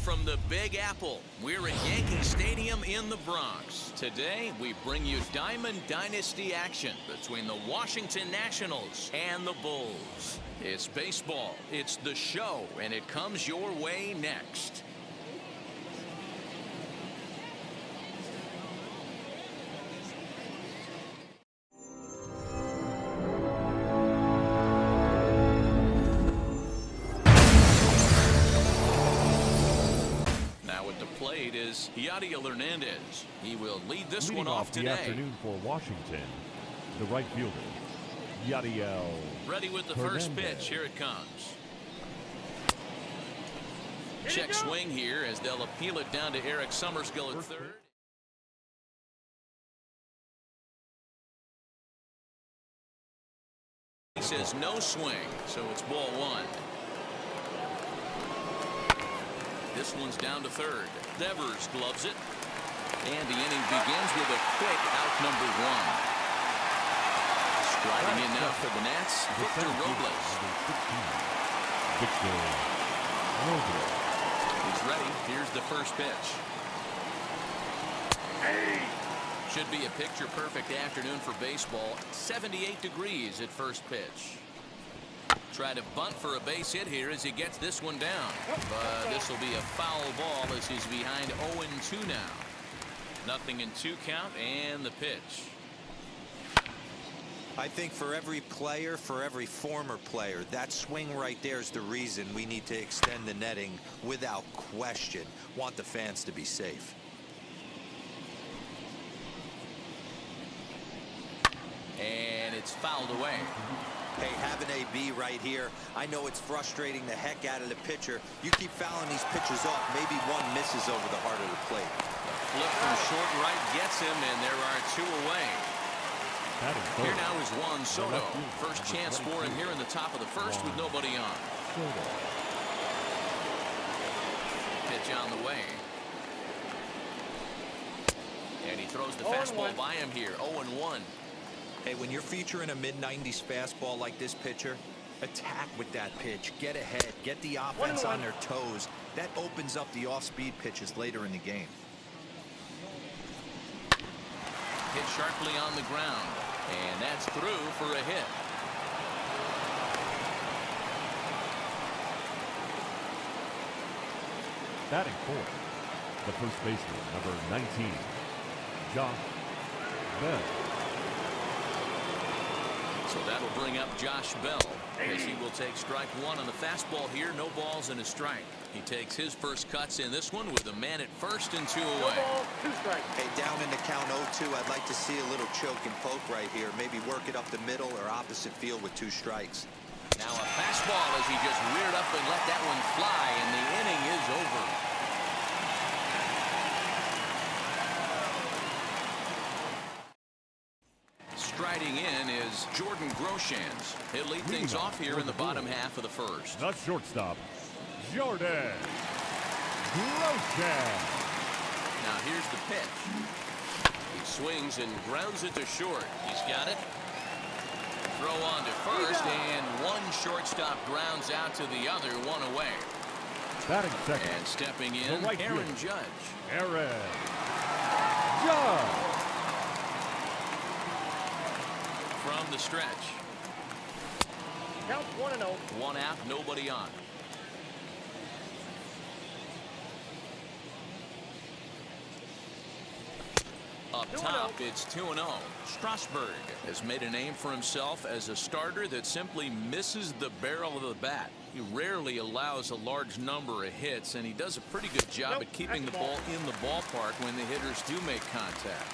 from the Big Apple. We're at Yankee Stadium in the Bronx. Today, we bring you Diamond Dynasty action between the Washington Nationals and the Bulls. It's baseball, it's the show, and it comes your way next. Is Yadiel Hernandez. He will lead this one off today. The afternoon for Washington, the right fielder, Yadiel. Ready with the first pitch. Here it comes. Check swing here as they'll appeal it down to Eric Summerskill at third. He says no swing, so it's ball one. This one's down to third. Devers gloves it. And the inning begins with a quick out number one. Striding in now for the Nats, Victor Robles. He's ready. Here's the first pitch. Should be a picture-perfect afternoon for baseball. 78 degrees at first pitch. Try to bunt for a base hit here as he gets this one down. But this will be a foul ball as he's behind 0-2 now. Nothing in 2 count and the pitch. I think for every player, for every former player, that swing right there is the reason we need to extend the netting without question. Want the fans to be safe. And it's fouled away. Hey, have an AB right here. I know it's frustrating the heck out of the pitcher. You keep fouling these pitchers off, maybe one misses over the heart of the plate. The flip from short right gets him, and there are 2 away. Here now is Juan Soto. First chance for him here in the top of the first with nobody on. Pitch on the way. And he throws the fastball by him here. 0-1. Hey, when you're featuring a mid-90s fastball like this pitcher, attack with that pitch. Get ahead. Get the offense on their toes. That opens up the off-speed pitches later in the game. Hit sharply on the ground. And that's through for a hit. Batting fourth, the first baseman, number 19, Josh Bell. So that'll bring up Josh Bell as he will take strike one on the fastball here. No balls and a strike. He takes his first cuts in this one with a man at first and 2 away. Hey, down in the count 0-2, I'd like to see a little choke and poke right here. Maybe work it up the middle or opposite field with 2 strikes. Now a fastball as he just reared up and let that one fly, and the inning is over. Striding in is Jordan Groshans. He'll lead things off here in the bottom half of the first. The shortstop, Jordan Groshans. Now here's the pitch. He swings and grounds it to short. He's got it. Throw on to first, and one shortstop grounds out to the other, 1 away. Batting second. And stepping in, right Aaron field. Judge. Aaron Judge. From the stretch. Count 1-0. 1 out, nobody on. Up top, it's 2-0. Strasburg has made a name for himself as a starter that simply misses the barrel of the bat. He rarely allows a large number of hits, and he does a pretty good job at keeping the ball in the ballpark when the hitters do make contact.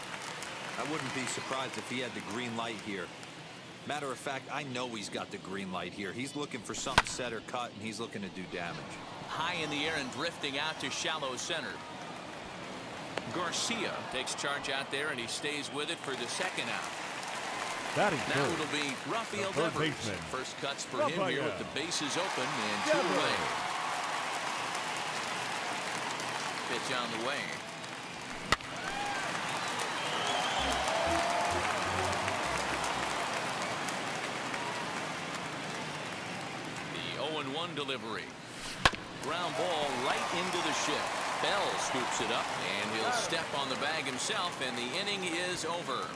I wouldn't be surprised if he had the green light here. Matter of fact, I know he's got the green light here. He's looking for something set or cut, and he's looking to do damage. High in the air and drifting out to shallow center. Garcia takes charge out there, and he stays with it for the second out. Now it'll be Rafael Devers. First cuts for him here with the bases open and 2 away. Pitch on the way. The 0-1 delivery. Ground ball right right into the shift. Bell scoops it up, and he'll step on the bag himself, and the inning is over.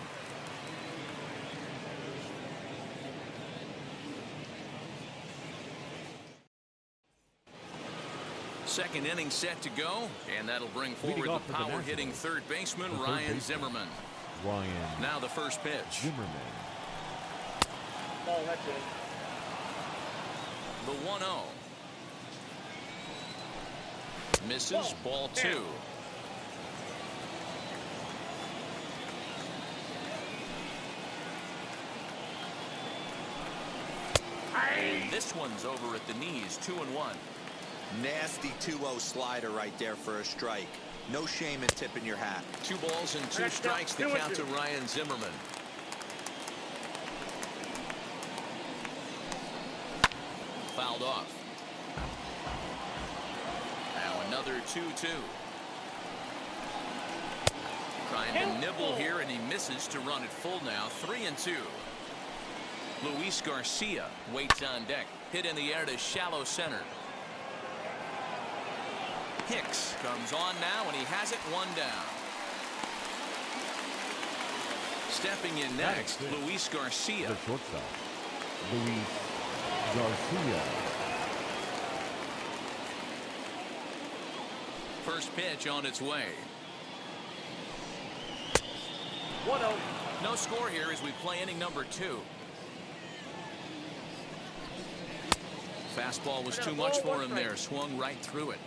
Second inning set to go, and that'll bring forward the power-hitting third baseman, Ryan Zimmerman. Now the first pitch. Zimmerman. Oh, that's it. The 1-0. Misses, ball 2. And this one's over at the knees, 2-1. Nasty 2-0 slider right there for a strike. No shame in tipping your hat. 2 balls and 2 strikes, the count to Ryan Zimmerman. Fouled off. Now another 2-2. Trying to nibble here, and he misses to run it full now. 3-2. Luis Garcia waits on deck. Hit in the air to shallow center. Hicks comes on now, and he has it 1 down. Stepping in next, Luis Garcia. The shortstop, Luis Garcia. First pitch on its way. 1-0. No score here as we play inning number 2. Fastball was too much for him there. Swung right through it.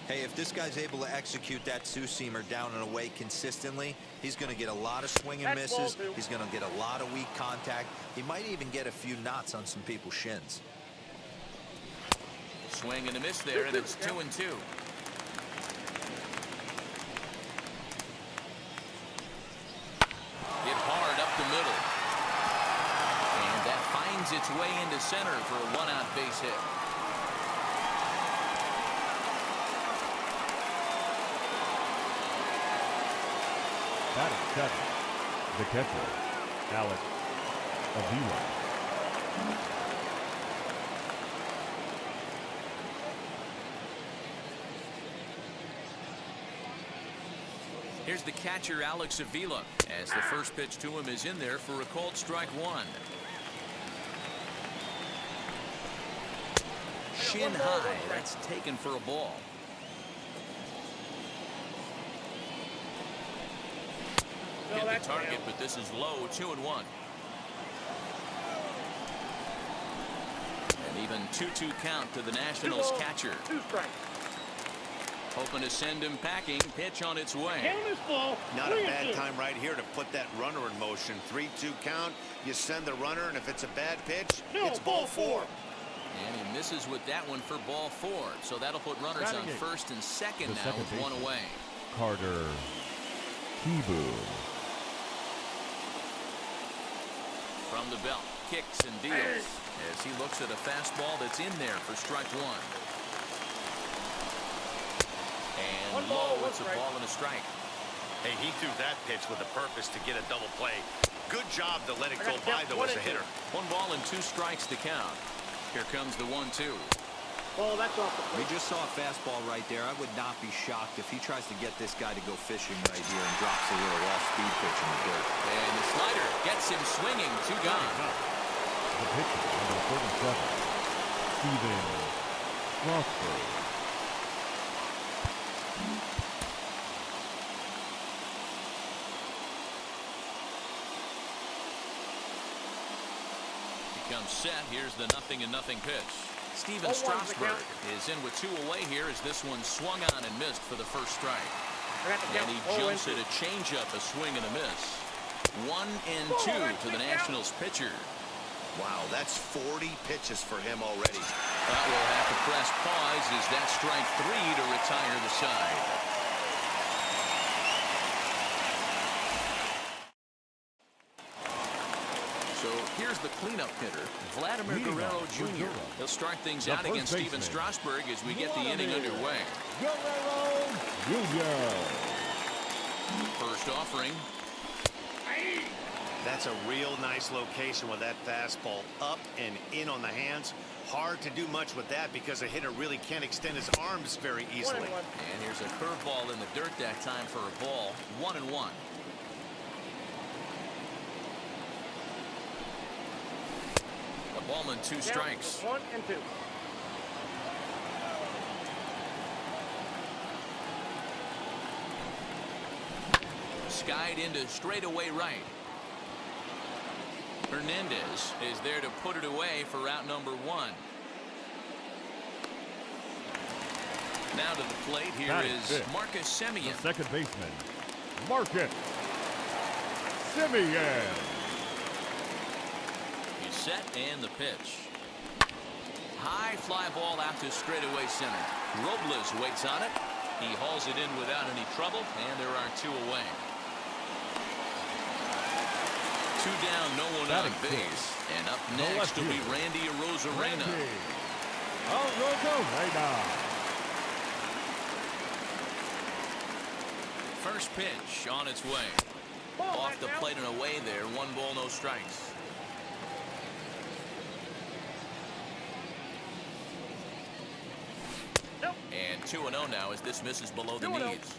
Hey, if this guy's able to execute that two-seamer down and away consistently, he's going to get a lot of swing and misses. He's going to get a lot of weak contact. He might even get a few knots on some people's shins. Swing and a miss there, and it's 2-2. Hit hard up the middle. And that finds its way into center for a 1-out base hit. Batting 7. The catcher, Alex Avila. Here's the catcher, Alex Avila, as the first pitch to him is in there for a called strike 1. Shin high. That's taken for a ball. Hit the target, but this is low, 2-1. And even 2-2 count to the Nationals catcher. 2 strikes. Hoping to send him packing. Pitch on its way. Not a bad time right here to put that runner in motion. 3-2 count. You send the runner, and if it's a bad pitch, it's ball 4. And he misses with that one for ball 4. So that'll put runners on first and second now with 1 away. Carter Kieboom. From the belt, kicks and deals as he looks at a fastball that's in there for strike 1. And low, it's a ball and a strike. Hey, he threw that pitch with a purpose to get a double play. Good job to let it go by, though, as a hitter. 1 ball and 2 strikes to count. Here comes the 1-2. Oh, that's off the We just saw a fastball right there. I would not be shocked if he tries to get this guy to go fishing right here and drops a little off-speed pitch in the dirt. And the slider gets him swinging. 2 gone. The pitcher, number 47, Stephen Strasburg. Becomes set. Here's the 0-0 pitch. Steven Strasburg is in with 2 away here as this one swung on and missed for the first strike. And he jumps at a changeup, a swing and a miss. 1-2 to the Nationals pitcher. Wow, that's 40 pitches for him already. That will have to press pause as that strike 3 to retire the side. So here's the cleanup hitter, Vladimir Guerrero Jr. He'll start things out against Steven Strasburg as we get the inning underway. Guerrero Jr. First offering. That's a real nice location with that fastball up and in on the hands. Hard to do much with that because a hitter really can't extend his arms very easily. 1-1. And here's a curveball in the dirt that time for a ball. 1-1. The ballman, 2 strikes. 1-2. Skied into straightaway right. Hernandez is there to put it away for out number 1. Now to the plate, here is fifth. Marcus Semien. The second baseman, Marcus Semien. He's set and the pitch. High fly ball out to straightaway center. Robles waits on it. He hauls it in without any trouble, and there are 2 away. 2 down, no one on base. And up next will be Randy Arozarena. First pitch on its way. Off the plate and away there. 1 ball, no strikes. And 2-0 now as this misses below the knees.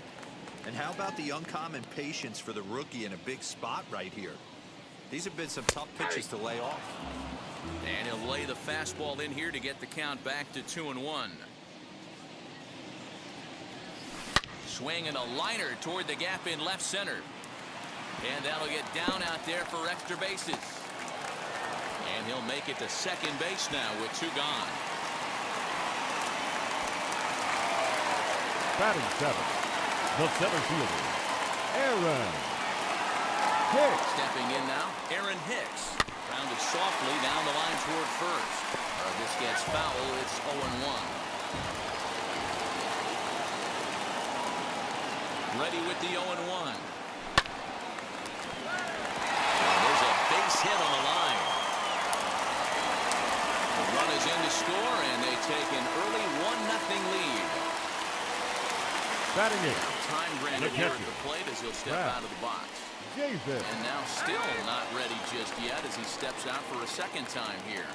And how about the uncommon patience for the rookie in a big spot right here? These have been some tough pitches to lay off. And he'll lay the fastball in here to get the count back to 2-1. Swinging a liner toward the gap in left center. And that'll get down out there for extra bases. And he'll make it to second base now with 2 gone. Batting 7th, the center fielder, Aaron Hicks. Stepping in now, Aaron Hicks. Grounded softly down the line toward first. This gets foul. It's 0-1. Ready with the 0-1. There's a base hit on the line. The run is in to score, and they take an early 1-0 lead. Batting 8th, Time granted here at the plate as he'll step out of the box. Davis. And now still not ready just yet as he steps out for a second time here.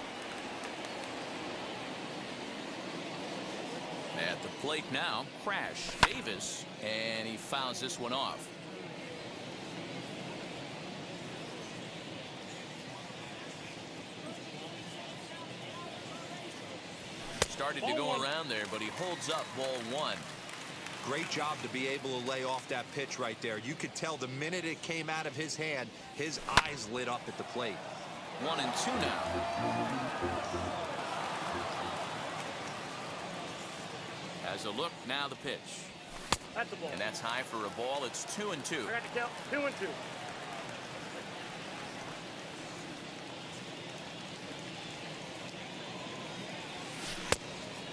At the plate now, Crash Davis, and he fouls this one off. Started to go around there, but he holds up ball 1. Great job to be able to lay off that pitch right there. You could tell the minute it came out of his hand, his eyes lit up at the plate. 1-2 now. As a look, now the pitch. That's the ball. And that's high for a ball. It's 2-2. I got to count 2-2.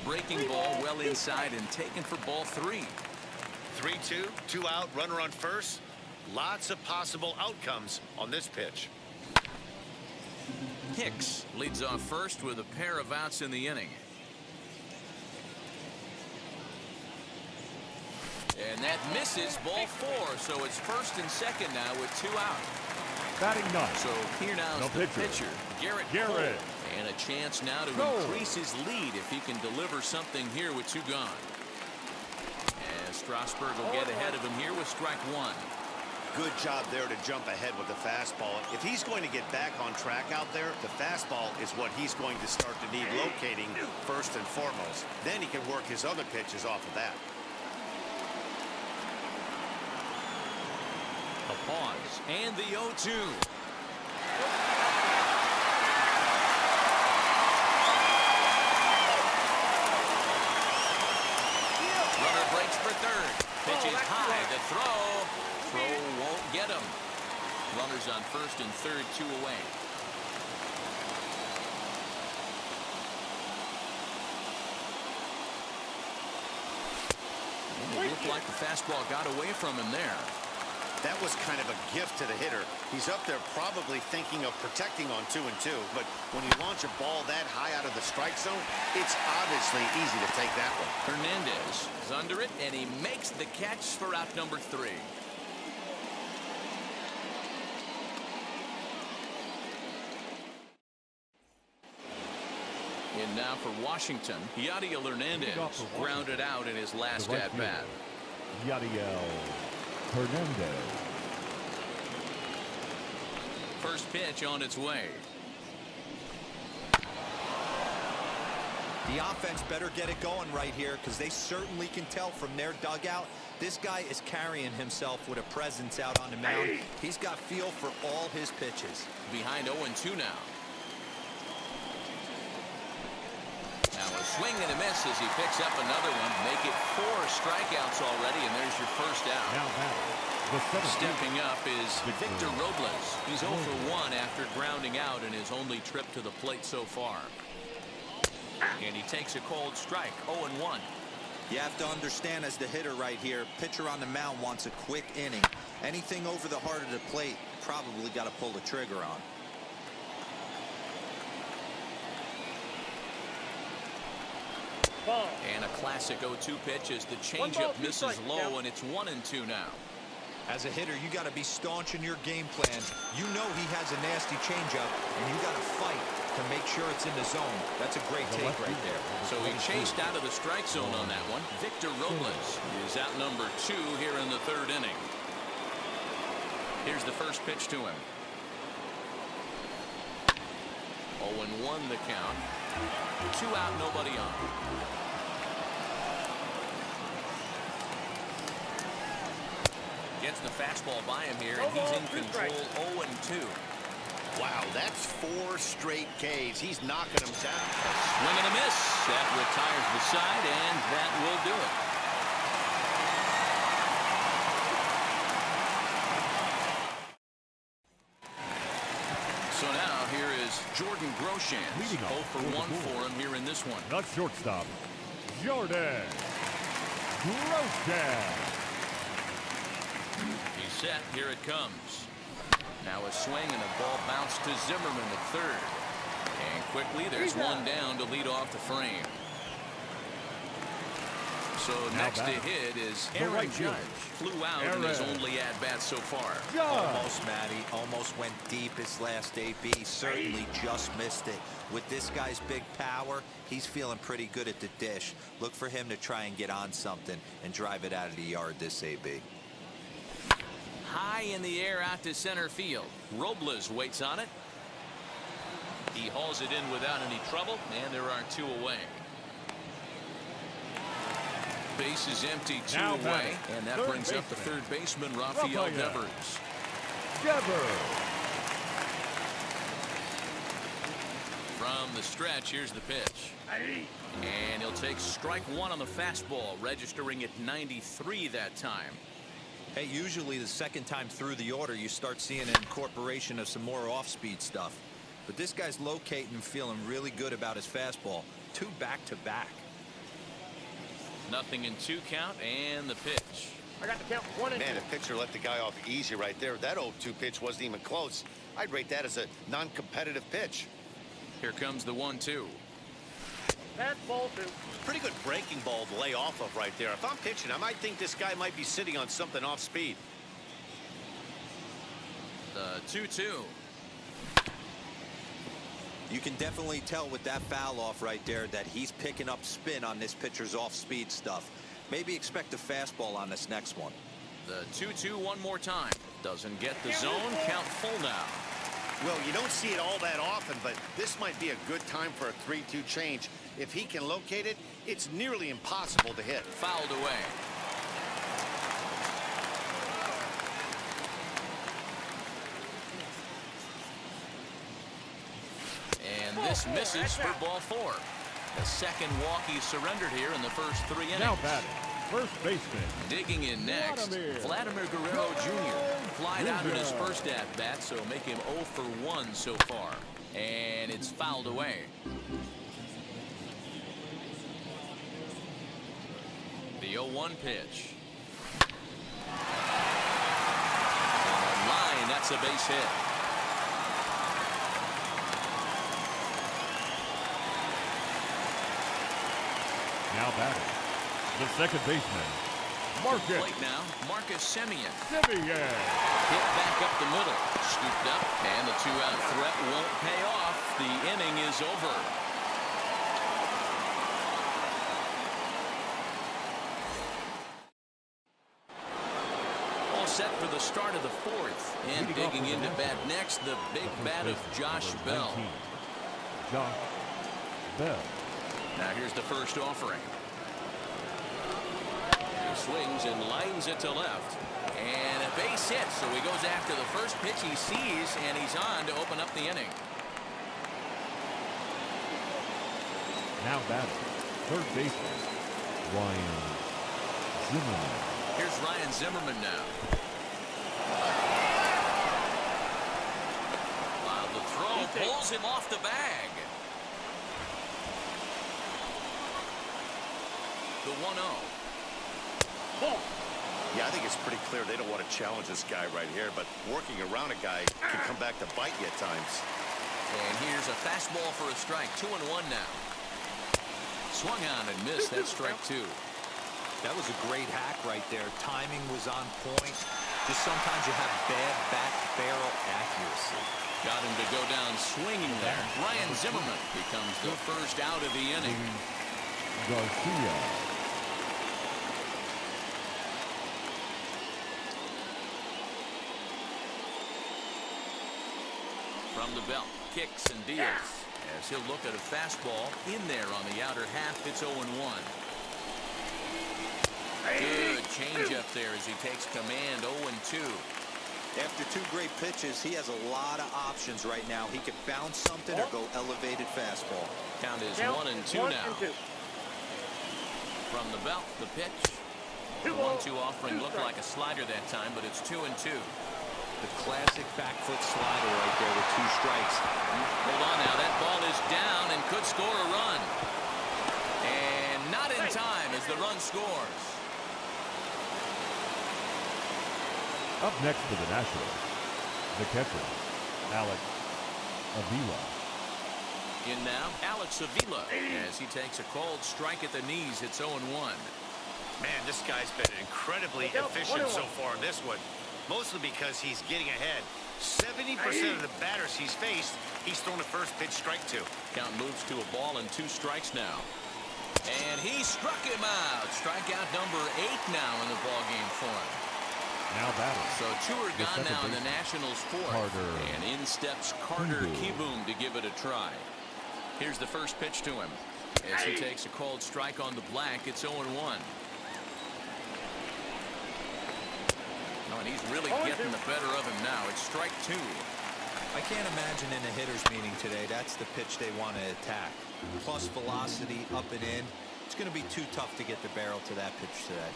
Breaking ball well inside and taken for ball 3. 3-2, 2 out, runner on first. Lots of possible outcomes on this pitch. Hicks leads off first with a pair of outs in the inning. And that misses ball 4, so it's first and second now with 2 out. Batting 9th, So here now is the pitcher, Garrett Cole. And a chance now to increase his lead if he can deliver something here with 2 gone. And Strasburg will get ahead of him here with strike 1. Good job there to jump ahead with the fastball. If he's going to get back on track out there, the fastball is what he's going to start to need locating first and foremost. Then he can work his other pitches off of that. A pause and the 0-2. Runner breaks for third. Pitch is high. The throw won't get him. Runners on first and third, 2 away. It looked like the fastball got away from him there. That was kind of a gift to the hitter. He's up there probably thinking of protecting on 2-2, but when you launch a ball that high out of the strike zone, it's obviously easy to take that one. Hernandez is under it, and he makes the catch for out number 3. In now for Washington, Yadiel Hernandez grounded out in his last at-bat. Yadiel Hernandez. First pitch on its way. The offense better get it going right here, because they certainly can tell from their dugout this guy is carrying himself with a presence out on the mound. He's got feel for all his pitches. Behind 0-2 now. Now a swing and a miss as he picks up another one. Make it 4 strikeouts already, and there's your first out. Now batting, Stepping up is Victor Robles. He's 0 for 1 after grounding out in his only trip to the plate so far. And he takes a cold strike, 0-1. You have to understand, as the hitter right here, pitcher on the mound wants a quick inning. Anything over the heart of the plate, probably got to pull the trigger on. And a classic 0-2 pitch as the changeup misses low, and it's 1-2 now. As a hitter, you got to be staunch in your game plan. You know he has a nasty changeup, and you got to fight to make sure it's in the zone. That's a great take right there. So he chased out of the strike zone on that one. Victor Robles is out number 2 here in the 3rd inning. Here's the first pitch to him. 0-1 the count. 2 out, nobody on. Gets the fastball by him here, and he's in control. 0-2. Wow, that's 4 straight Ks. He's knocking them down. Swing and a miss. That retires the side, and that will do it. So now here is Jordan Groshans. Leading off 0 for 1 for him here in this one. the shortstop, Jordan Groshans. He's set. Here it comes. Now a swing and a ball bounced to Zimmerman at 3rd. And quickly there's one down to lead off the frame. So next to hit is Aaron Judge. Flew out in his only at-bat so far. Almost, Matty. Almost went deep his last AB. Certainly just missed it. With this guy's big power, he's feeling pretty good at the dish. Look for him to try and get on something and drive it out of the yard this AB. High in the air out to center field. Robles waits on it. He hauls it in without any trouble, and there are 2 away. Base is empty, 2 away, and that brings up the 3rd baseman, Rafael Devers. From the stretch, here's the pitch. And he'll take strike 1 on the fastball, registering at 93 that time. Hey, usually the second time through the order, you start seeing an incorporation of some more off-speed stuff. But this guy's locating and feeling really good about his fastball. 2 back-to-back. Nothing in 2 count, and the pitch. I got the count 1 and 2. Man, a pitcher let the guy off easy right there. That 0-2 pitch wasn't even close. I'd rate that as a non-competitive pitch. Here comes the 1-2. That's ball 2. Pretty good breaking ball to lay off of right there. If I'm pitching, I might think this guy might be sitting on something off speed. The 2-2. You can definitely tell with that foul off right there that he's picking up spin on this pitcher's off-speed stuff. Maybe expect a fastball on this next one. The 2-2 one more time. Doesn't get the zone. Count full now. Well, you don't see it all that often, but this might be a good time for a 3-2 change. If he can locate it, it's nearly impossible to hit. Fouled away. And this misses for ball 4. The second walk he surrendered here in the first 3 innings. Now batting, first baseman. Digging in next, Vladimir Guerrero Jr. Flied out in his first at-bat, so make him 0 for 1 so far. And it's fouled away. The 0-1 pitch. On line, that's a base hit. Now batting, the second baseman, Marcus. Plate now, Marcus Semien. Semien. Hit back up the middle, scooped up, and the 2-out threat won't pay off. The inning is over. set for the start of the fourth. And digging into bat next, the big bat of Josh Bell. 19, Josh Bell. Now here's the first offering. He swings and lines it to left. And a base hit, so he goes after the first pitch he sees, and he's on to open up the inning. Now batting, third baseman, Ryan Zimmerman. Here's Ryan Zimmerman now. Wow, the throw pulls him off the bag. The 1-0. Yeah, I think it's pretty clear they don't want to challenge this guy right here, but working around a guy can come back to bite you at times. And here's a fastball for a strike. 2-1 now. Swung on and missed. That's strike 2. That was a great hack right there. Timing was on point. Just sometimes you have bad back barrel accuracy. Got him to go down swinging there. Ryan Zimmerman becomes the first out of the inning. Garcia. From the belt, kicks and deals as he'll look at a fastball in there on the outer half. It's 0-1. Good changeup there as he takes command. 0-2. After 2 great pitches, he has a lot of options right now. He could bounce something or go elevated fastball. Count is 1-2 now. From the belt, the pitch. The 1-2 offering looked like a slider that time, but it's 2-2. The classic back foot slider right there with 2 strikes. Hold on now. That ball is down and could score a run. And not in time as the run scores. Up next for the Nationals, the catcher, Alex Avila. In now, Alex Avila as he takes a called strike at the knees. It's 0-1. Man, this guy's been incredibly efficient so far in this one. Mostly because he's getting ahead. 70% of the batters he's faced, he's thrown a first pitch strike to. Count moves to a ball and 2 strikes now. And he struck him out. Strikeout number 8 now in the ballgame for him. Now batting. So 2 are gone now in the Nationals' fourth. Carter And in steps Carter Kieboom to give it a try. Here's the first pitch to him. As he takes a called strike on the black, it's 0-1. Oh, and he's really getting the better of him now. It's strike 2. I can't imagine in a hitter's meeting today that's the pitch they want to attack. Plus velocity up and in. It's going to be too tough to get the barrel to that pitch today.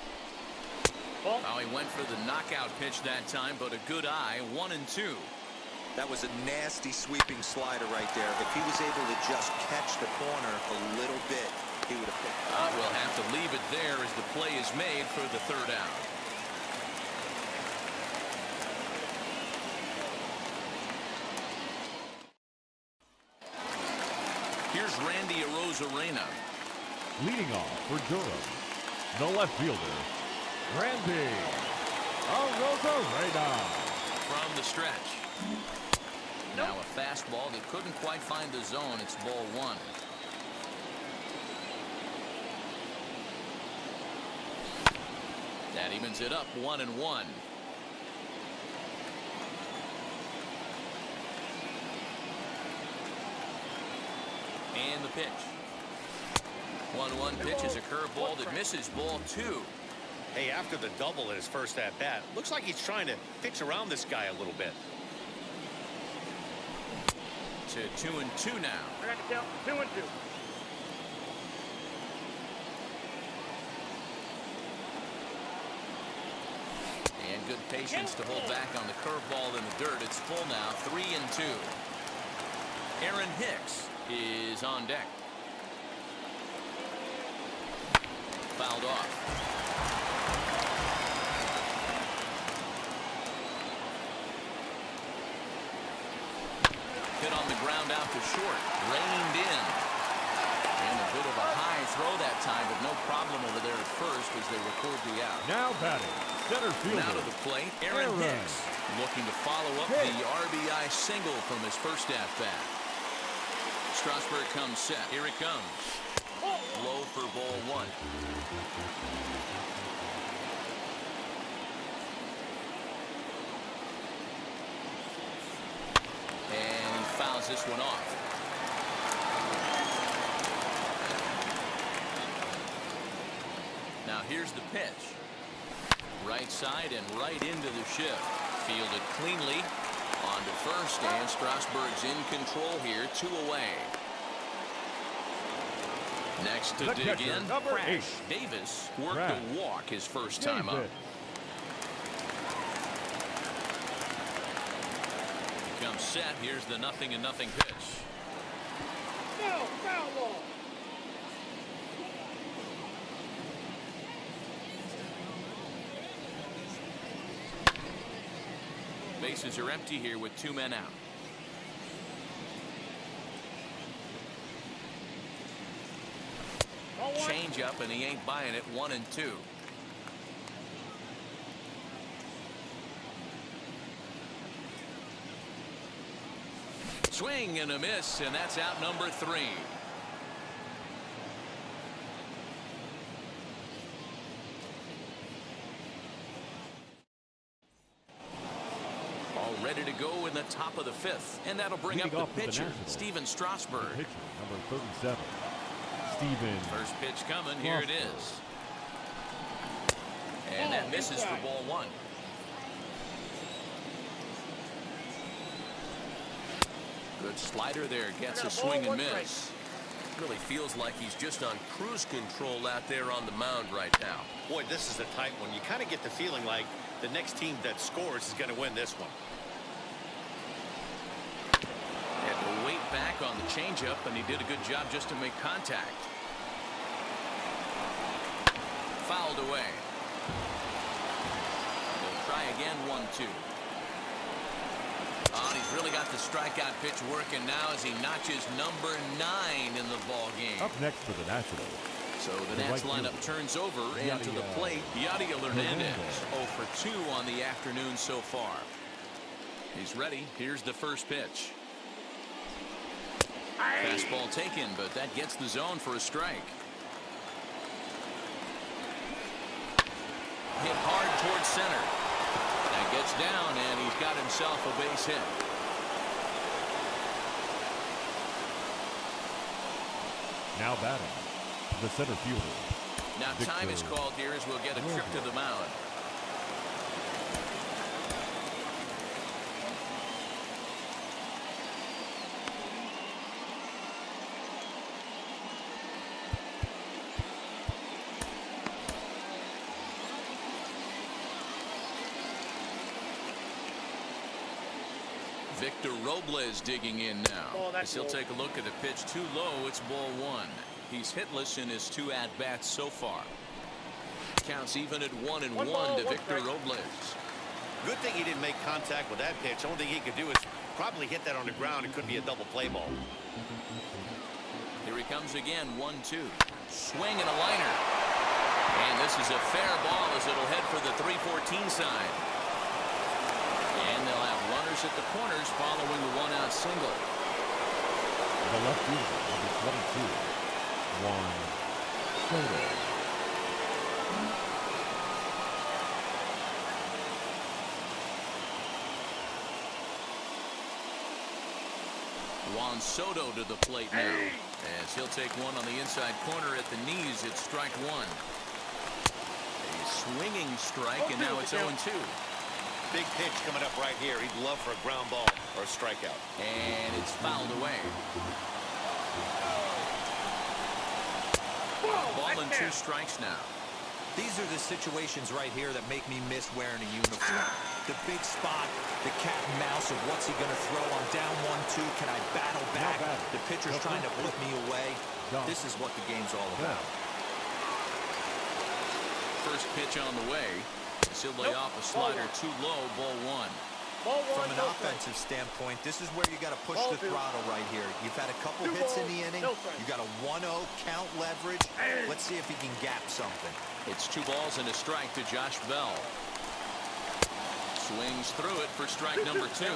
Oh, he went for the knockout pitch that time, but a good eye. 1-2. That was a nasty sweeping slider right there. If he was able to just catch the corner a little bit, he would have picked it up. We'll have to leave it there as the play is made for the 3rd out. Here's Randy Arozarena. leading off for Durham, the left fielder, Randy Arozarena. From the stretch. Now a fastball that couldn't quite find the zone. It's ball 1. That evens it up 1-1. And the pitch. 1-1 pitch is a curveball that misses ball 2. Hey, after the double in his first at-bat, looks like he's trying to pitch around this guy a little bit. To 2-2 now. I got to count 2-2. And good patience to hold back on the curveball in the dirt. It's full now, 3-2. Aaron Hicks is on deck. Fouled off. Hit on the ground out to short. Reined in. And a bit of a high throw that time, but no problem over there at first as they record the out. Now batting, center fielder. Now to the plate, Aaron Hicks looking to follow up the RBI single from his first at-bat. Strasburg comes set. Here it comes. Low for ball 1. this one off. Now here's the pitch. Right side and right into the shift. Fielded cleanly. On to first, and Strasburg's in control here, 2 away. Next to dig in, Davis worked a walk his first time up. Comes set. Here's the 0-0 pitch. No, foul ball. Bases are empty here with 2 men out. Change up, and he ain't buying it. 1-2. Swing and a miss, and that's out number 3. All ready to go in the top of the 5th, and that'll bring up the pitcher, Steven Strasburg. Pitcher, number 37, Steven. First pitch coming. Here it is. And that misses for ball 1. Good slider there. Gets a swing and miss. Really feels like he's just on cruise control out there on the mound right now. Boy, this is a tight one. You kind of get the feeling like the next team that scores is going to win this one. Had to wait back on the changeup, and he did a good job just to make contact. Fouled away. They'll try again. 1-2. Oh, he's really got the strikeout pitch working now as he notches number 9 in the ball game. Up next for the Nationals. So the Nats lineup turns over, and to the plate, Yadier Hernandez. 0 for 2 on the afternoon so far. He's ready. Here's the first pitch. Fastball taken, but that gets the zone for a strike. Hit hard towards center. That gets down, and he's got himself a base hit. Now batting, the center fielder. Now time is called here as we'll get a trip to the mound. Victor Robles digging in now. As he'll take a look at the pitch too low. It's ball 1. He's hitless in his 2 at-bats so far. Counts even at 1-1 to Victor Robles. Good thing he didn't make contact with that pitch. Only thing he could do is probably hit that on the ground. It could be a double play ball. Here he comes again. 1-2. Swing and a liner. And this is a fair ball as it'll head for the 314 side. And they'll have runners at the corners following the 1-out single. The left fielder, number 22, Juan Soto. Juan Soto to the plate now. As he'll take one on the inside corner at the knees. It's strike 1. A swinging strike, and now it's 0-2. Big pitch coming up right here. He'd love for a ground ball or a strikeout. And it's fouled away. Ball and 2 strikes now. These are the situations right here that make me miss wearing a uniform. The big spot, the cat and mouse of what's he going to throw on down 1-2. Can I battle back? The pitcher's trying to put me away. This is what the game's all about. First pitch on the way. He'll lay off a slider too low. Ball 1. From an offensive standpoint, this is where you got to push the throttle right here. You've had a couple hits in the inning. You got a 1-0 count leverage. Let's see if he can gap something. It's 2 balls and a strike to Josh Bell. Swings through it for strike number 2.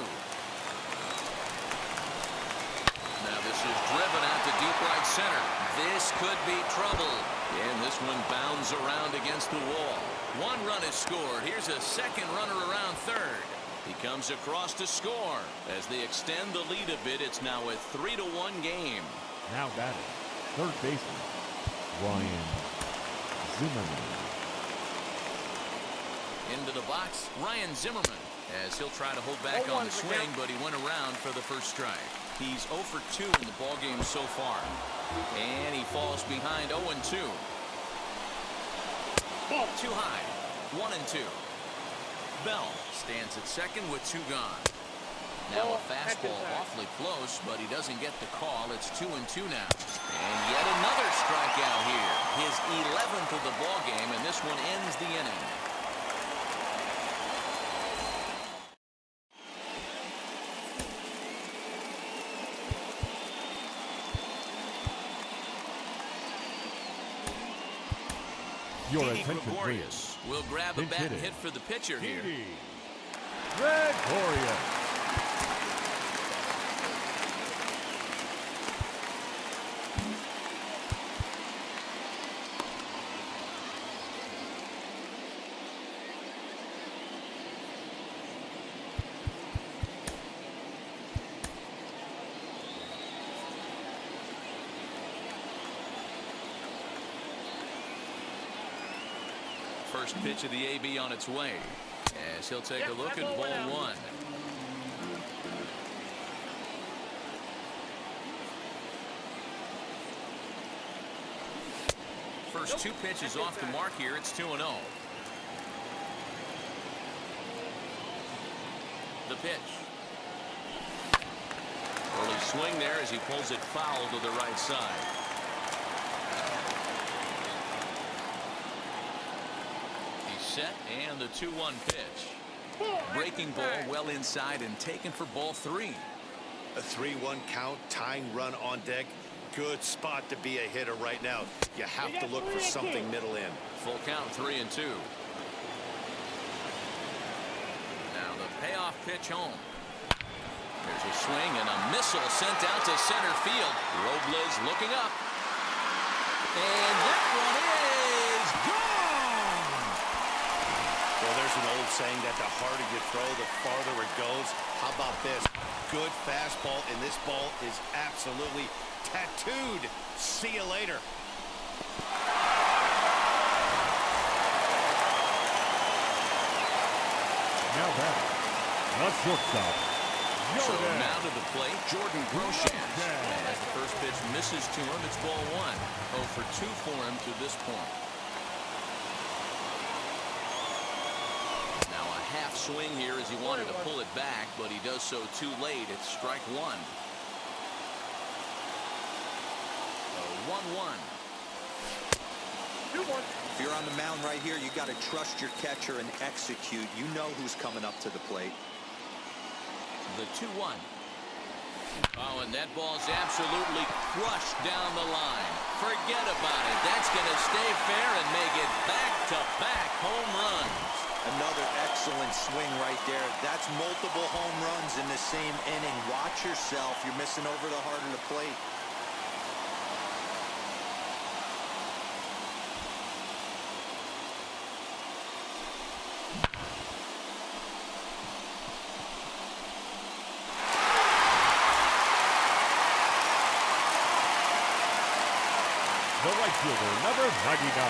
Now this is driven out to deep right center. This could be trouble. And this one bounds around against the wall. 1 run is scored. Here's a second runner around third. He comes across to score. As they extend the lead a bit, it's now a 3-1 game. Now batting, third baseman, Ryan Zimmerman. Into the box, Ryan Zimmerman, as he'll try to hold back on the swing, but he went around for the first strike. He's 0 for 2 in the ballgame so far. And he falls behind 0-2. Ball too high. 1-2. Bell stands at second with 2 gone. Now a fastball awfully close, but he doesn't get the call. It's 2-2 now. And yet another strikeout here. His 11th of the ballgame, and this one ends the inning. Your attention, Gregorius will grab a bat and hit for the pitcher here. Gregorius. First pitch of the AB on its way, as he'll take a look at ball 1. First 2 pitches off the mark here. It's 2-0. The pitch. Early swing there as he pulls it foul to the right side. Set and the 2-1 pitch. Breaking ball well inside and taken for ball 3. A 3-1 count, tying run on deck. Good spot to be a hitter right now. You have to look for something middle in. Full count, 3-2. Now the payoff pitch home. There's a swing and a missile sent out to center field. Robles looking up. And that one is gone. Well, there's an old saying that the harder you throw, the farther it goes. How about this? Good fastball, and this ball is absolutely tattooed. See you later. Now batting, the shortstop. So now to the plate, Jordan Groshans. As the first pitch misses to him, it's ball 1. 0 for 2 for him to this point. Now a half swing here as he wanted to pull it back, but he does so too late. It's strike 1. 1-1. If you're on the mound right here, you got to trust your catcher and execute. You know who's coming up to the plate. The 2-1. Oh, and that ball's absolutely crushed down the line. Forget about it. That's going to stay fair and make it back-to-back home runs. Another excellent swing right there. That's multiple home runs in the same inning. Watch yourself. You're missing over the heart of the plate. The right fielder, number 99,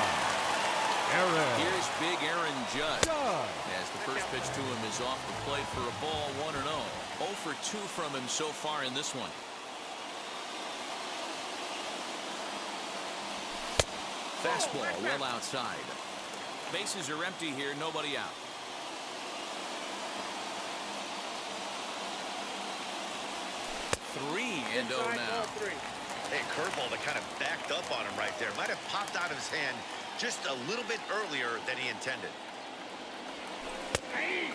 Aaron. Here's big Aaron Judge. As the first pitch to him is off the plate for a ball 1-0. 0 for 2 from him so far in this one. Fastball well outside. Bases are empty here, nobody out. Three and 0 now. Hey, curveball that kind of backed up on him right there. Might have popped out of his hand just a little bit earlier than he intended.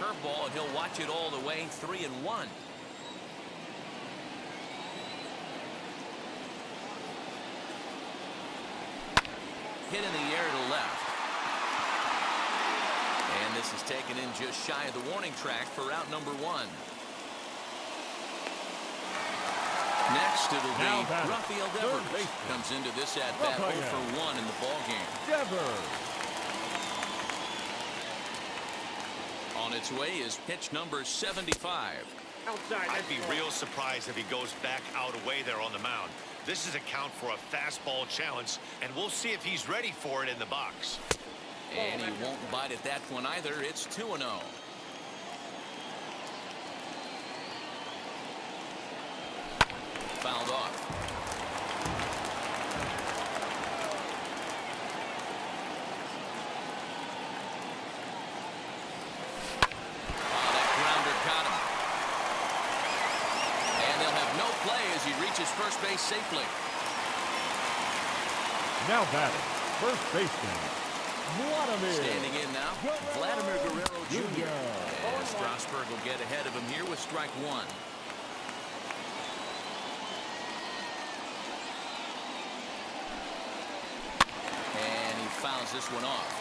Curveball, and he'll watch it all the way. 3-1. Hit in the air to left. And this is taken in just shy of the warning track for out number 1. Next, it'll be Rafael Devers. Comes into this at-bat 0 for 1 in the ballgame. Devers. On On its way is pitch number 75. Outside. I'd be real surprised if he goes back out away there on the mound. This is a count for a fastball challenge, and we'll see if he's ready for it in the box. And he won't bite at that one either. It's 2-0. Fouled off. Oh, that grounder got him. And they'll have no play as he reaches first base safely. Now batting, first baseman, Vladimir. Standing in now, Vladimir Guerrero Jr. And Strasburg will get ahead of him here with strike one. And he fouls this one off.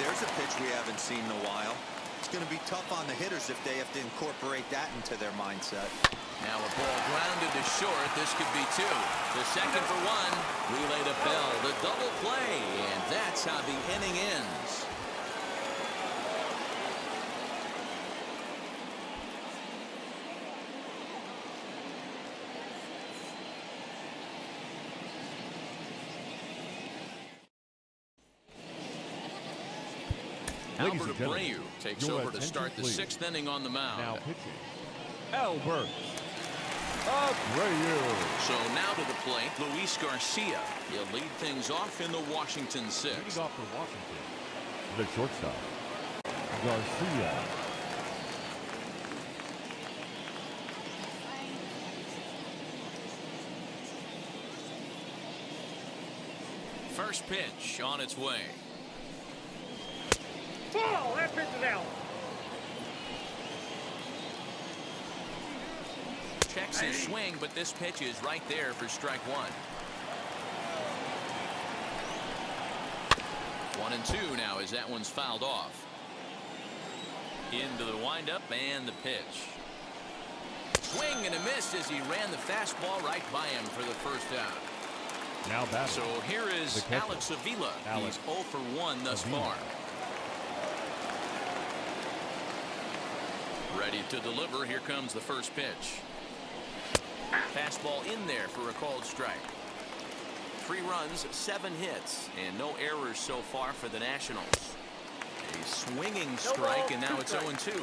There's a pitch we haven't seen in a while. It's going to be tough on the hitters if they have to incorporate that into their mindset. Now a ball grounded to short. This could be two. The second for one. Relay to Bell. The double play. And that's how the inning ends. Ladies Albert and gentlemen, Abreu takes your over to start the attention, sixth inning on the mound. Now pitching, Albert Abreu. So now to the plate, Luis Garcia. He'll lead things off in the Washington Leading sixth. off for Washington, the shortstop, Garcia. First pitch on its way. Ball. That pitch is out. Checks his swing, but this pitch is right there for strike one. 1-2 now as that one's fouled off. Into the windup and the pitch. Swing and a miss as he ran the fastball right by him for the first out. Now batting. So here is The catcher, Alex Avila. Alex He's 0 for 1 thus Avila. far. Ready to deliver. Here comes the first pitch. Fastball in there for a called strike. 3 runs, 7 hits, and no errors so far for the Nationals. A swinging strike, and now it's 0-2.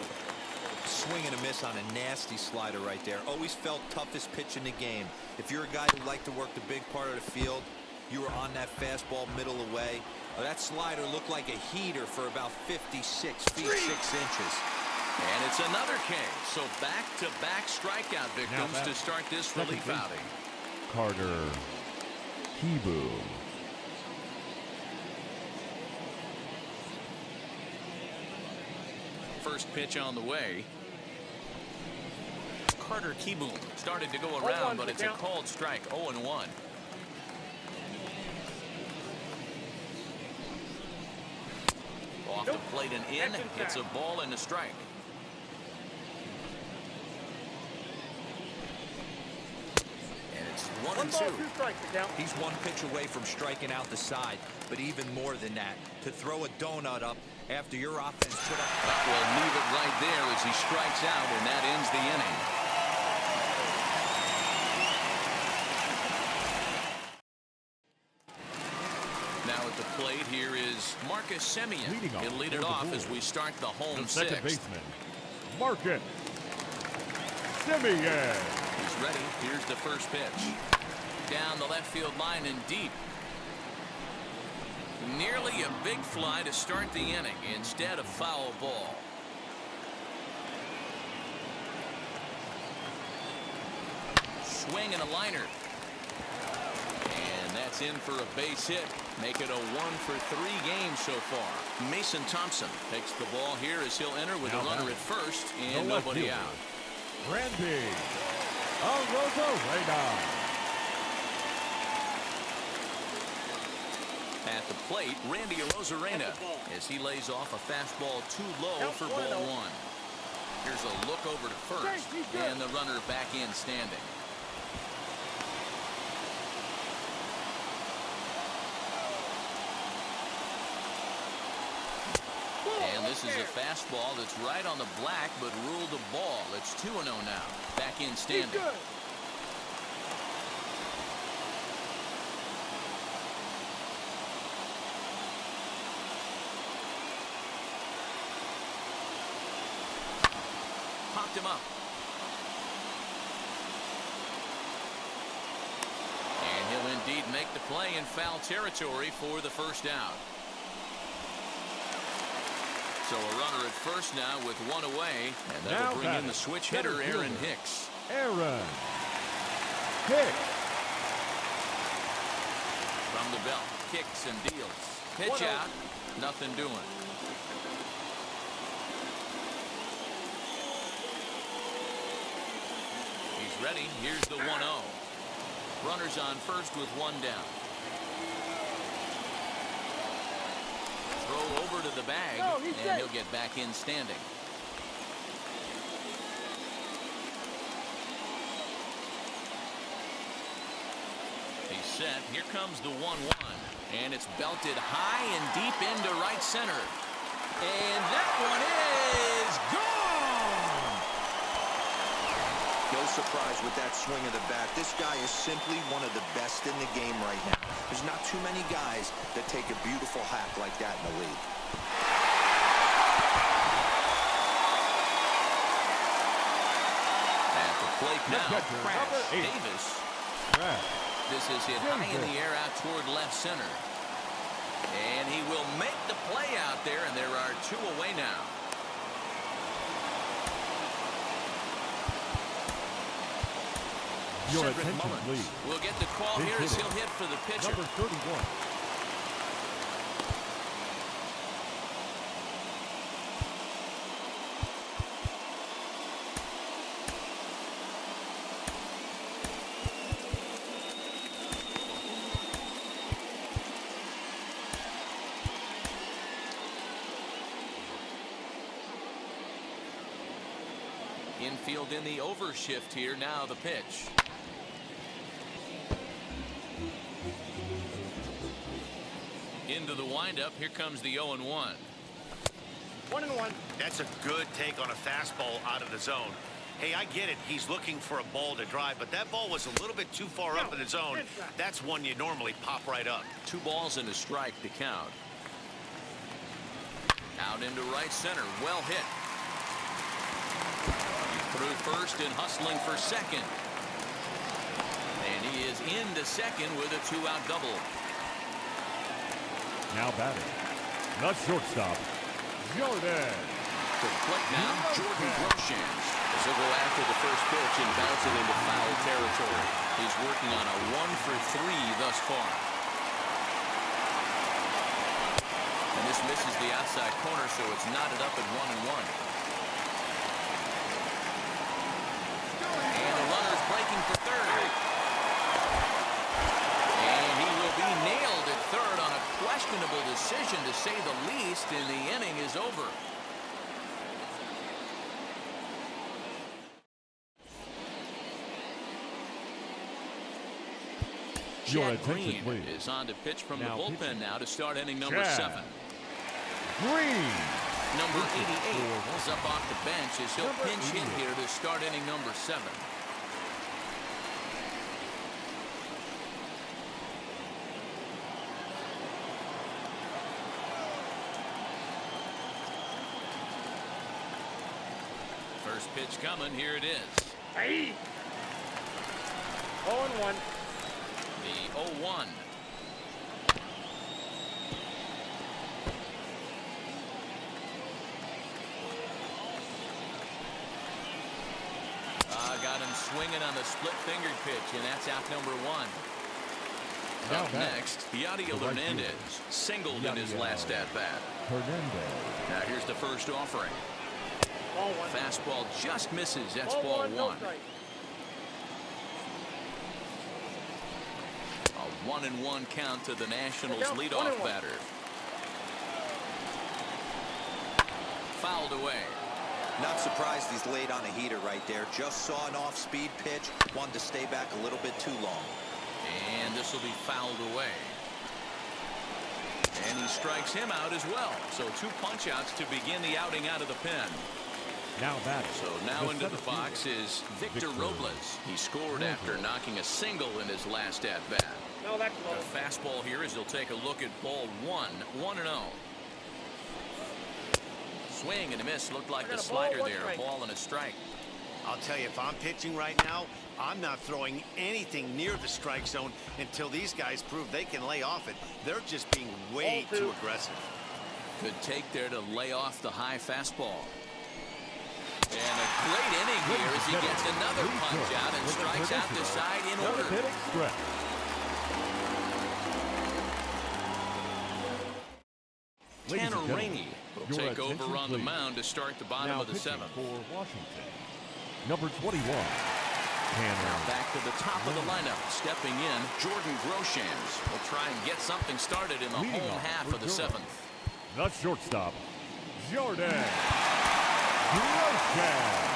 Swing and a miss on a nasty slider right there. Always felt toughest pitch in the game. If you're a guy who liked to work the big part of the field, you were on that fastball middle away. That slider looked like a heater for about 56 feet 6 inches. And it's another K. So back-to-back strikeout victims to start this Second relief baseman, outing. Carter Kieboom. First pitch on the way. Carter Kieboom started to go around, but it's a called strike. 0-1. Off the plate and in. It's a ball and a strike. And it's 1-2. He's one pitch away from striking out the side, but even more than that, to throw a donut up after your offense put up. Will leave it right there as he strikes out, and that ends the inning. Now at the plate, here is Marcus Semien. He'll lead it off as we start the home The second sixth. baseman, Marcus Semien. He's ready. Here's the first pitch. Down the left field line and deep. Nearly a big fly to start the inning. Instead, a foul ball. Swing and a liner. And that's in for a base hit. Make it a 1-for-3 game so far. Mason Thompson takes the ball here as he'll enter with a runner at first and nobody out. Randy Arozarena. At the plate, Randy Arozarena as he lays off a fastball too low for ball one. Here's a look over to first and the runner back in standing. And this misses a fastball that's right on the black, but ruled a ball. It's 2-0 now. Back in standing. Popped him up. And he'll indeed make the play in foul territory for the first out. So a runner at first now with one away, and that'll bring in the switch hitter, Aaron Hicks. Aaron Hicks. From the belt, kicks and deals. Pitch out, nothing doing. He's ready. Here's the 1-0. Runners on first with one down. Throw over to the bag, and he'll get back in standing. He's set. Here comes the 1-1. And it's belted high and deep into right center. And that one is gone! No surprise with that swing of the bat. This guy is simply one of the best in the game right now. There's not too many guys that take a beautiful hack like that in the league. At the plate now, Davis. This is hit high in the air out toward left center. And he will make the play out there, and there are two away now. Your Cedric attention, Mullins please. will get the call here as he'll hit for the pitcher. Number 31. Infield in the overshift here. Now the pitch. Into the windup. Here comes the 0-1. 1-1. That's a good take on a fastball out of the zone. Hey, I get it. He's looking for a ball to drive, but that ball was a little bit too far up in the zone. That's one you normally pop right up. 2 balls and a strike to count. Out into right center. Well hit. Through first and hustling for second. And he is into second with a 2-out double. Now batting. The shortstop, Jordan. To the plate now, Jordan Groshans. As he'll go after the first pitch and bounce it into foul territory. He's working on a 1-for-3 thus far. And this misses the outside corner, so it's knotted up at 1-1. And the runner's breaking for third. And he will be nailed at third on a questionable decision, to say the least, and the inning is over. Your Chad attention, Green please. is on to pitch from Now the bullpen pitching. now to start inning number Chad 7. Green. Number 88 is up off the bench as he'll pinch hit here to start inning number 7. First pitch coming. Here it is. Hey. 0-1. The 0-1. Got him swinging on the split-fingered pitch, and that's out number 1. Now Up back. next, Yadiel The right Hernandez fielder. singled in his last at-bat. Hernandez. Now here's the first offering. Ball 1. Fastball just misses. That's Ball ball 1. No 1. strike. A 1-1 count to the Nationals' Look out, leadoff 1-1. batter. Fouled away. Not surprised he's laid on a heater right there. Just saw an off-speed pitch. Wanted to stay back a little bit too long. And this will be fouled away. And he strikes him out as well. So 2 punch-outs to begin the outing out of the pen. Now batting. So now into the box is Victor Robles. He scored after knocking a single in his last at-bat. No, that's low. A fastball here as he'll take a look at ball 1, 1-0. Swing and a miss. Looked like the slider there. A ball and a strike. I'll tell you, if I'm pitching right now, I'm not throwing anything near the strike zone until these guys prove they can lay off it. They're just being way too aggressive. Good take there to lay off the high fastball. And a great inning here as he gets another punch out and strikes out the side in order. Tanner Rainey will take over on the mound to start the bottom of the 7th. For Washington, number 21. Now back to the top of the lineup. Stepping in, Jordan Groshans will try and get something started in the home half of the 7th. The shortstop, Jordan Groshans.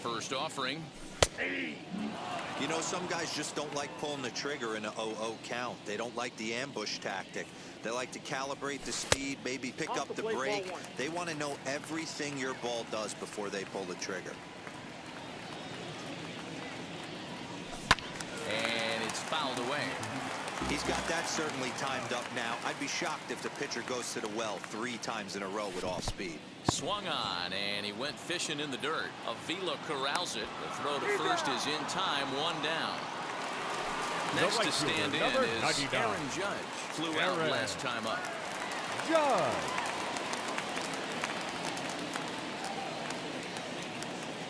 First offering. You know, some guys just don't like pulling the trigger in an 0-0 count. They don't like the ambush tactic. They like to calibrate the speed, maybe pick up the brake. They want to know everything your ball does before they pull the trigger. And it's fouled away. He's got that certainly timed up now. I'd be shocked if the pitcher goes to the well 3 times in a row with off speed. Swung on, and he went fishing in the dirt. Avila corrals it. The throw to first is in time, 1 down. Next to stand in is Aaron Judge. Flew out last time up. Judge.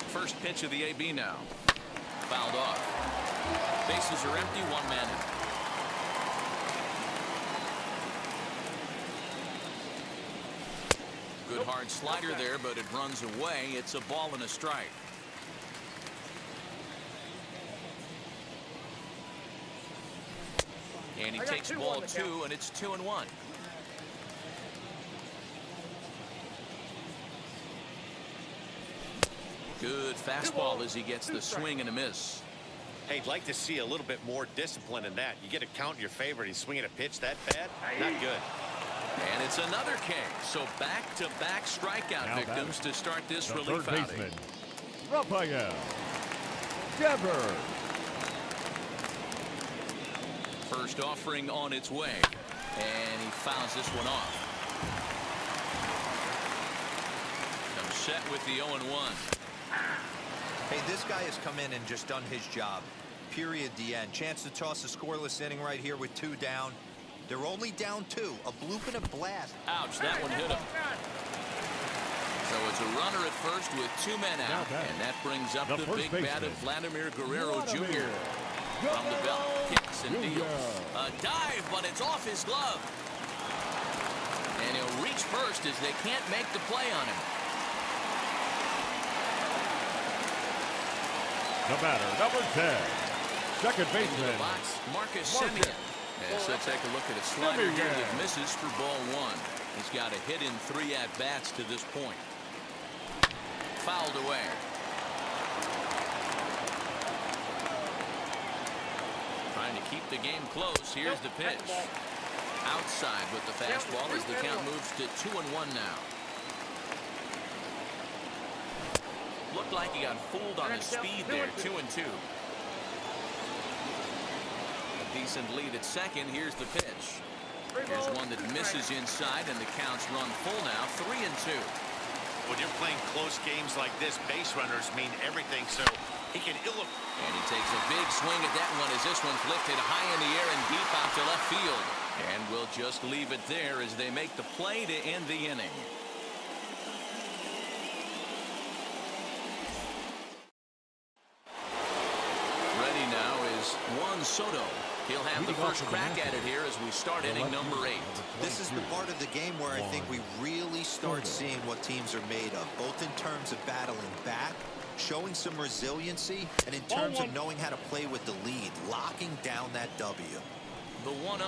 First pitch of the AB now. Fouled off. Bases are empty, 1 man out. Good hard slider there, but it runs away. It's a ball and a strike. And he takes ball 2, and it's 2-1. Good fastball as he gets the swing and a miss. Hey, I'd like to see a little bit more discipline in that. You get a count in your favor and he's swinging a pitch that bad? Not good. And it's another K. So back-to-back strikeout victims to start this relief outing. Rafael Devers. First offering on its way. And he fouls this one off. Comes set with the 0-1. Hey, this guy has come in and just done his job. Period. The end. Chance to toss a scoreless inning right here with 2 down. They're only down 2. A bloop and a blast. Ouch, that one hit him. So it's a runner at first with 2 men out. And that brings up the big bat of Vladimir Guerrero Jr. From the belt, kicks and deals. A dive, but it's off his glove. And he'll reach first as they can't make the play on him. The batter, number 10. Second Into the baseman. box, Marcus Semien. As they take a look at a slider here that misses for ball 1. He's got a hit in 3 at-bats to this point. Fouled away. Trying to keep the game close. Here's the pitch. Outside with the fastball as the count moves to 2-1 now. Looked like he got fooled on his speed there. 2-2. Decent lead at second. Here's the pitch. Here's one that misses inside, and the count's run full now. 3-2. When you're playing close games like this, base runners mean everything, so he can And he takes a big swing at that one as this one's lifted high in the air and deep out to left field. And we'll just leave it there as they make the play to end the inning. Ready now is Juan Soto. He'll have the first crack at it here as we start inning number 8. This is the part of the game where I think we really start seeing what teams are made of, both in terms of battling back, showing some resiliency, and in terms of knowing how to play with the lead, locking down that W. The 1-0.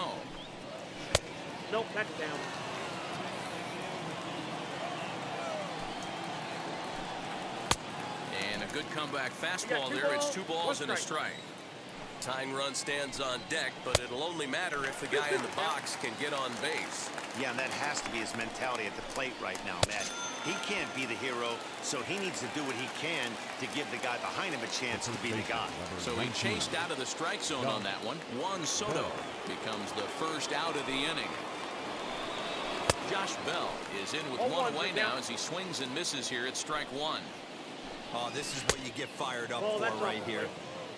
Nope, that's down. And a good comeback fastball there. It's 2 balls and a strike. Tying run stands on deck, but it'll only matter if the guy in the box can get on base. Yeah, and that has to be his mentality at the plate right now, Matt. He can't be the hero, so he needs to do what he can to give the guy behind him a chance to be the guy. So he chased out of the strike zone on that one. Juan Soto becomes the first out of the inning. Josh Bell is in with 1 away now as he swings and misses here at strike 1. Oh, this is what you get fired up for right here.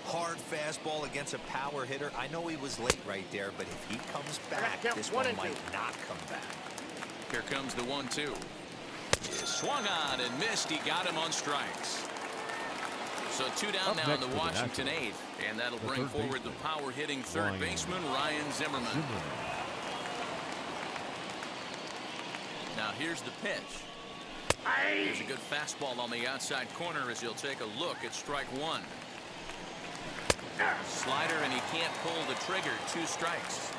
Hard fastball against a power hitter. I know he was late right there, but if he comes back, this one might not come back. Here comes the 1-2. Swung on and missed. He got him on strikes. So 2 down now in the Washington 8th, and that'll bring forward the power-hitting third baseman Ryan Zimmerman. Now here's the pitch. There's a good fastball on the outside corner as he'll take a look at strike 1. Slider, and he can't pull the trigger. 2 strikes.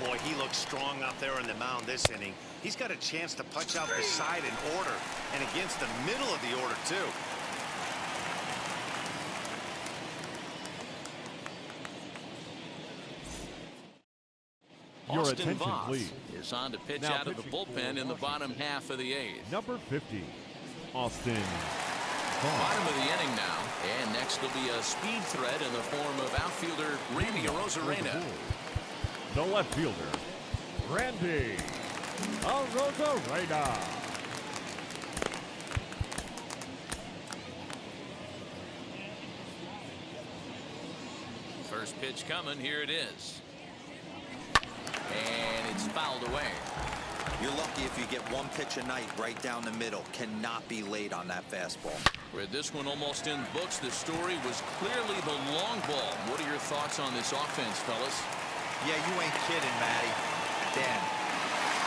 Boy, he looks strong out there on the mound this inning. He's got a chance to punch out the side in order, and against the middle of the order, too. Your Austin attention, Voth please. is on to pitch Now out of the pitching bullpen for in the bottom half of the 8th. Number 50, Austin Bottom of the inning now, and next will be a speed threat in the form of outfielder Randy Arozarena. The left fielder, Randy Arozarena. First pitch coming. Here it is. And it's fouled away. You're lucky if you get 1 pitch a night right down the middle. Cannot be late on that fastball. With this one almost in books, the story was clearly the long ball. What are your thoughts on this offense, fellas? Yeah, you ain't kidding, Matty. Dan,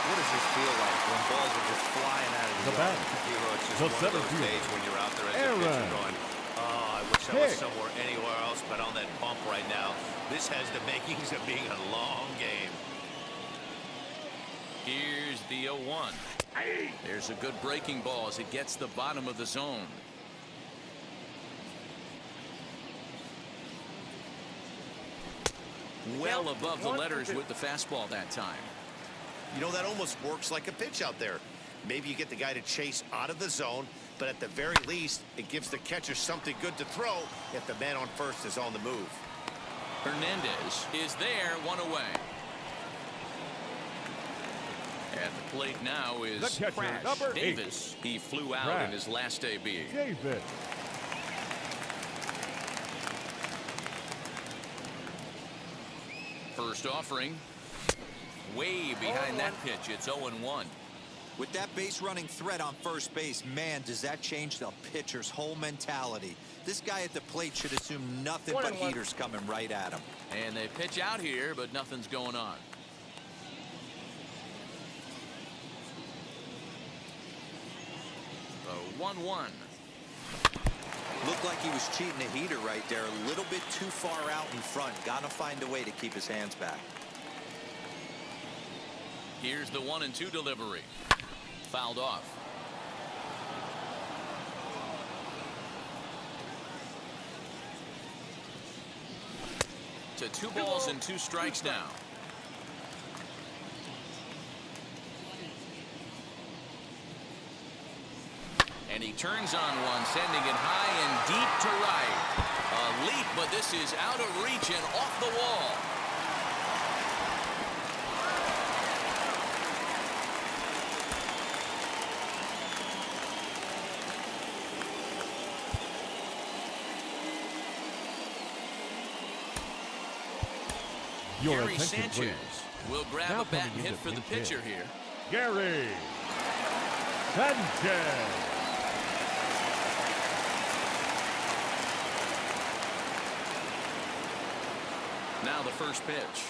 what does this feel like when balls are just flying out of the bat? It's just The one of center those fielder, days when you're out there as a Aaron. pitcher going, oh, I wish I was Hit. somewhere anywhere else but on that bump right now. This has the makings of being a long game. Here's the 0-1. There's a good breaking ball as it gets the bottom of the zone. Well above the letters with the fastball that time. You know, that almost works like a pitch out there. Maybe you get the guy to chase out of the zone, but at the very least, it gives the catcher something good to throw if the man on first is on the move. Hernandez is there, 1 away. At the plate now is The catcher, Crash number 8. Davis. He flew out Crash in his last AB. David. First offering. Way behind that pitch. It's 0-1. With that base running threat on first base, man, does that change the pitcher's whole mentality. This guy at the plate should assume nothing but heaters coming right at him. And they pitch out here, but nothing's going on. The 1-1. Looked like he was cheating a heater right there. A little bit too far out in front. Gotta find a way to keep his hands back. Here's the 1-2 delivery. Fouled off. To 2 balls and 2 strikes now. And he turns on one, sending it high and deep to right. A leap, but this is out of reach and off the wall. Your Gary attention, Sanchez please. will grab Now a bat coming and hit into for the pinch hit. pitcher here. Gary Sanchez. Now the first pitch.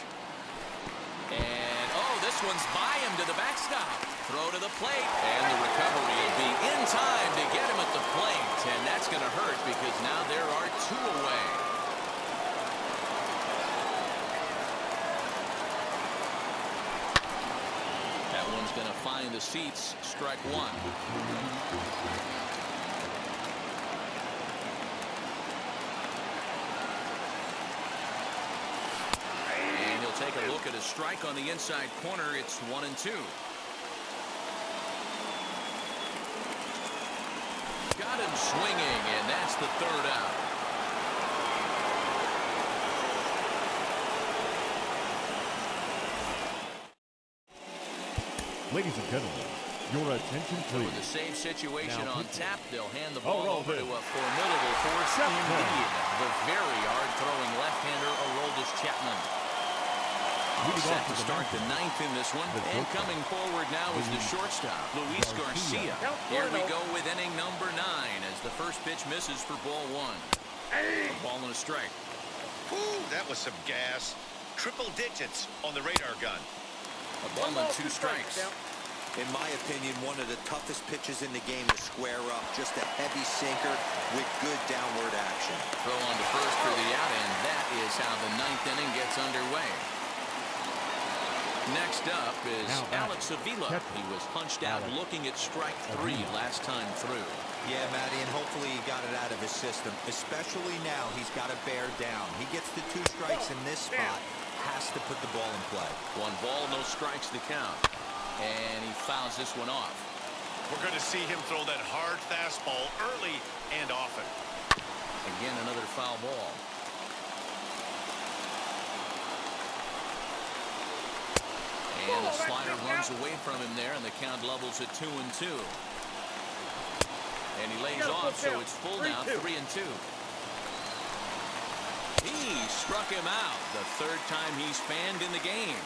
And, oh, this one's by him to the backstop. Throw to the plate. And the recovery will be in time to get him at the plate. And that's going to hurt because now there are 2 away. seats. Strike one. And he'll take a look at a strike on the inside corner. It's 1-2. Got him swinging, and that's the third out. Ladies and gentlemen, your attention With please. the save situation Now on pitching. tap, they'll hand the ball over to this. a formidable force indeed. The very hard-throwing left-hander, Aroldis Chapman. Set to start the ninth in this one. And coming forward now is the shortstop, Luis Garcia. Here we go with inning number 9 as the first pitch misses for ball 1. A ball and a strike. Ooh, that was some gas. Triple digits on the radar gun. A ball and 2 strikes. In my opinion, one of the toughest pitches in the game to square up. Just a heavy sinker with good downward action. Throw on to first for the out, and that is how the ninth inning gets underway. Next up is Alex Avila. He was punched out looking at strike 3 last time through. Yeah, Matty, and hopefully he got it out of his system. Especially now, he's got to bear down. He gets the 2 strikes in this spot. Has to put the ball in play. 1 ball, no strikes the count. And he fouls this one off. We're going to see him throw that hard fastball early and often. Again, another foul ball. And the slider runs away from him there, and the count levels at 2-2. And he lays off, so it's full now, 3-2. He struck him out the 3rd time he's fanned in the game.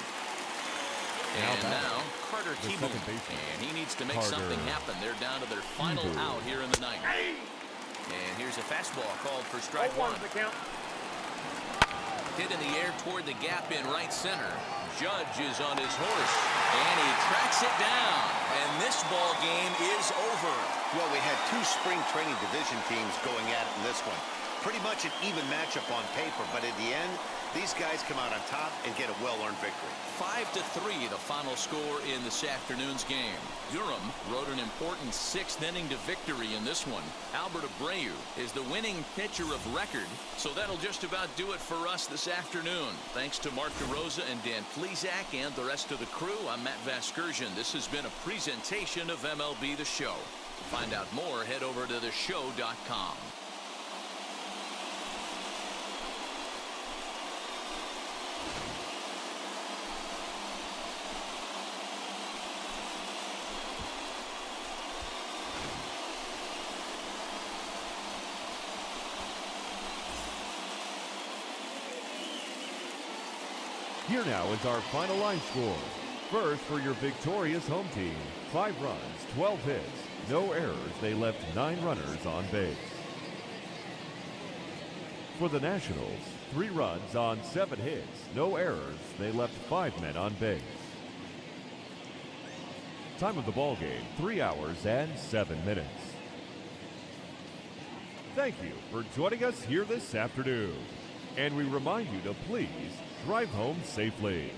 And now Carter Kieboom, and he needs to make something happen. They're down to their final out here in the ninth. And here's a fastball called for strike 1. Hit in the air toward the gap in right center. Judge is on his horse, and he tracks it down. And this ball game is over. Well, we had 2 spring training division teams going at it in this one. Pretty much an even matchup on paper, but at the end, these guys come out on top and get a well-earned victory. 5-3, the final score in this afternoon's game. Durham rode an important 6th inning to victory in this one. Albert Abreu is the winning pitcher of record, so that'll just about do it for us this afternoon. Thanks to Mark DeRosa and Dan Plesac and the rest of the crew. I'm Matt Vasgersian. This has been a presentation of MLB The Show. To find out more, head over to theshow.com. Here now is our final line score. First, for your victorious home team, 5 runs, 12 hits, no errors. They left 9 runners on base. For the Nationals, 3 runs on 7 hits, no errors. They left 5 men on base. Time of the ball game, 3 hours and 7 minutes. Thank you for joining us here this afternoon. And we remind you to please drive home safely.